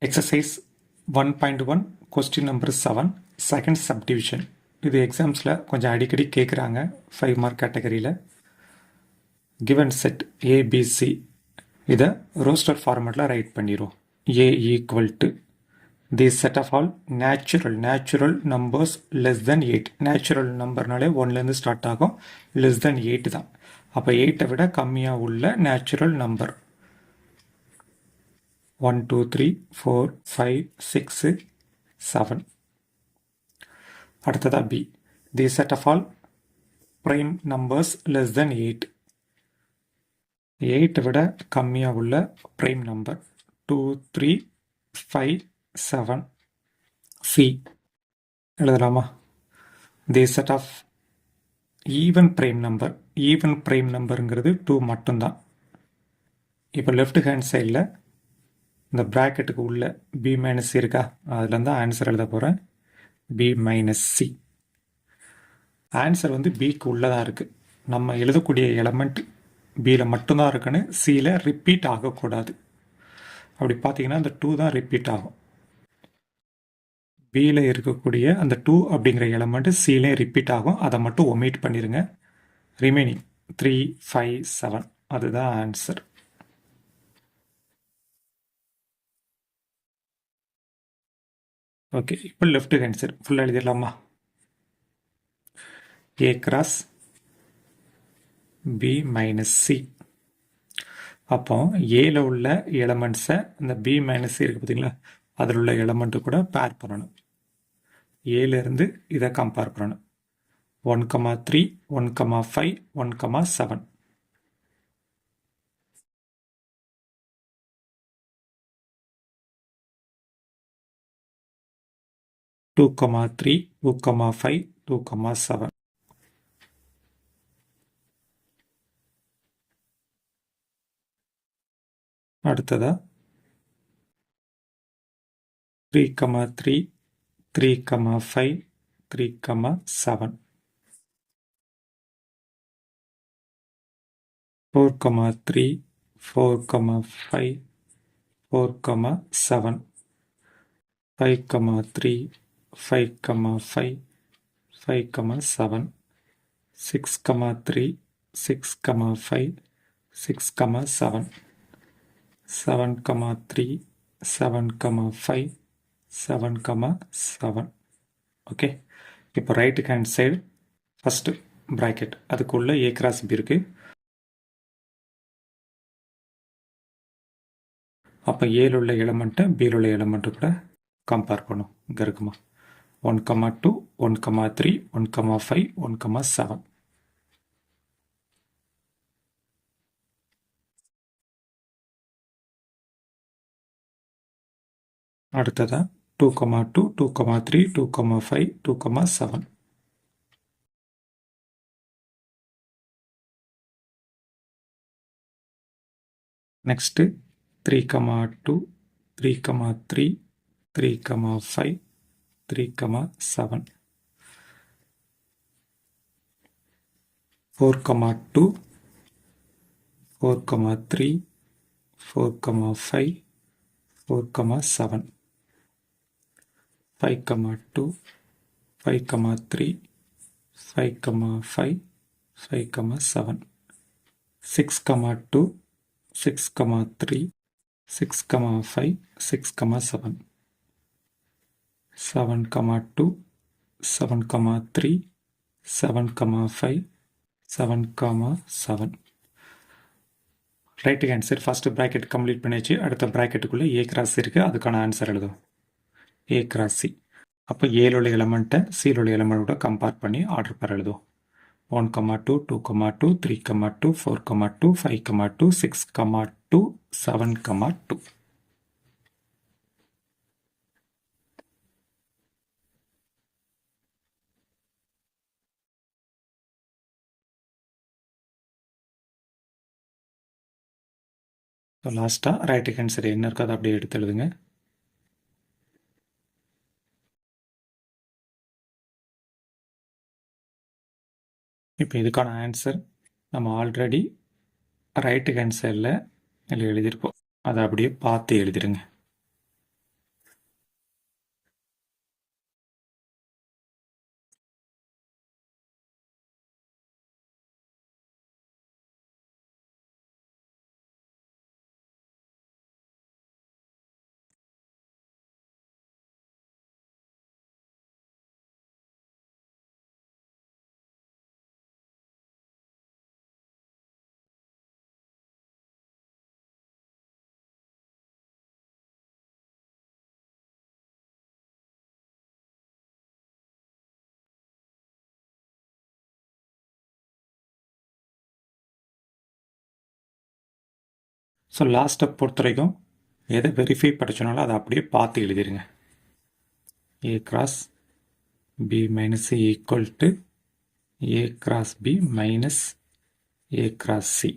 Exercise 1.1 question number 7 second subdivision. இது எக்ஸாம்ஸில் கொஞ்சம் அடிக்கடி கேட்குறாங்க 5 மார்க் கேட்டகரியில். கிவன் செட் ஏபிசி இதை ரோஸ்டர் ஃபார்மேட்டில் ரைட் பண்ணிடுவோம். A equal to the set of all natural numbers less than 8. Natural நம்பர்னாலே 1லேருந்து ஸ்டார்ட் ஆகும், லெஸ் தென் 8 தான். அப்போ 8ஐ விட கம்மியாக உள்ள நேச்சுரல் நம்பர் 1 2 3 4 5 6 7. அடுத்ததா P the set of all prime numbers less than 8. 8 விட கம்மியாக உள்ள prime number 2 3 5 7. சி எழுதலாமா? The set of even prime நம்பருங்கிறது 2 மட்டும்தான். இப்போ லெஃப்ட் ஹேண்ட் சைடில் இந்த ப்ராக்கெட்டுக்கு உள்ள பி மைனஸ் இருக்கா, அதில் தான் ஆன்சர் எழுத போகிறேன். B minus C. ஆன்சர் வந்து பிக்கு உள்ளதாக இருக்குது. நம்ம எழுதக்கூடிய எலமெண்ட் பியில் மட்டும்தான் இருக்குன்னு சியில் ரிப்பீட் ஆகக்கூடாது. அப்படி பார்த்தீங்கன்னா அந்த 2 தான் ரிப்பீட் ஆகும். பியில் இருக்கக்கூடிய அந்த 2 அப்படிங்கிற எலமெண்ட் சியிலே ரிப்பீட் ஆகும். அதை மட்டும் ஒமிட் பண்ணிடுங்க. ரிமைனிங் 3 5 7 அதுதான் ஆன்சர். ஓகே, இப்போ லெஃப்ட் ஹேண்ட் சைடு ஃபுல்லாக எழுதிடலாமா? A cross B minus C. அப்போ ஏல உள்ள எலமெண்ட்ஸை இந்த பி மைனஸ் சி இருக்குது பார்த்தீங்களா, அதில் உள்ள எலமெண்ட்டு கூட பேர் பண்ணணும். ஏலேருந்து இதை கம்பேர் பண்ணணும். 1,3 1,5 1,7. Two comma 3 2,5 2,7. அடுத்ததா 3,3 3,5 3,7. 4,3 4,5 4,7. 5,3 5,5 5,7. 6,3 6,5 6,7. 7,3 7,5 7,7. ஓகே, இப்போ right hand side first bracket, அதுக்குள்ளே ஏ கிராஸ் பி இருக்குது. அப்போ ஏல உள்ள எலமெண்ட்டை பியில் உள்ள எலமெண்ட்டு கூட கம்பேர் பண்ணும். இங்கே இருக்குமா? 1,2 1,3 1,5 1,7. அடுத்ததா 2,2 2,3 2,5 2,7. Next 3,2 3,3 3,5 3,7. 4,2 4,3 4,5 4,7. 5,2 5,3 5,5 5,7. 6,2 6,3 6,5 6,7. 7,2 7,3 7,5 7,7. Right hand side first bracket complete பண்ணியாச்சு. அடுத்த ப்ராக்கெட்டுக்குள்ளே ஏ கிராஸ் இருக்குது, அதுக்கான ஆன்சர் எழுதும். A cross C. அப்போ ஏல உள்ள எலமெண்ட்டை சியில் உள்ள எலமெண்ட்டோட கம்பேர் பண்ணி ஆர்டர் பேர் எழுதும். 1,2 2,2 3,2 4,2 5,2 6,2 7,2. ஸோ லாஸ்ட்டாக ரைட் ஹேண்ட் சைடு என்ன இருக்கோ அதை அப்படியே எடுத்து எழுதுங்க. இப்போ இதுக்கான ஆன்சர் நம்ம ஆல்ரெடி ரைட் ஹேண்ட் சைடில் எழுதியிருப்போம். அதை அப்படியே பார்த்து எழுதிடுங்க. ஸோ லாஸ்ட் ஸ்டெப் பொறுத்த வரைக்கும் எதை வெரிஃபை படிச்சோனாலும் அதை அப்படியே பார்த்து எழுதிருங்க. A cross B minus C equal to A cross B minus A cross C.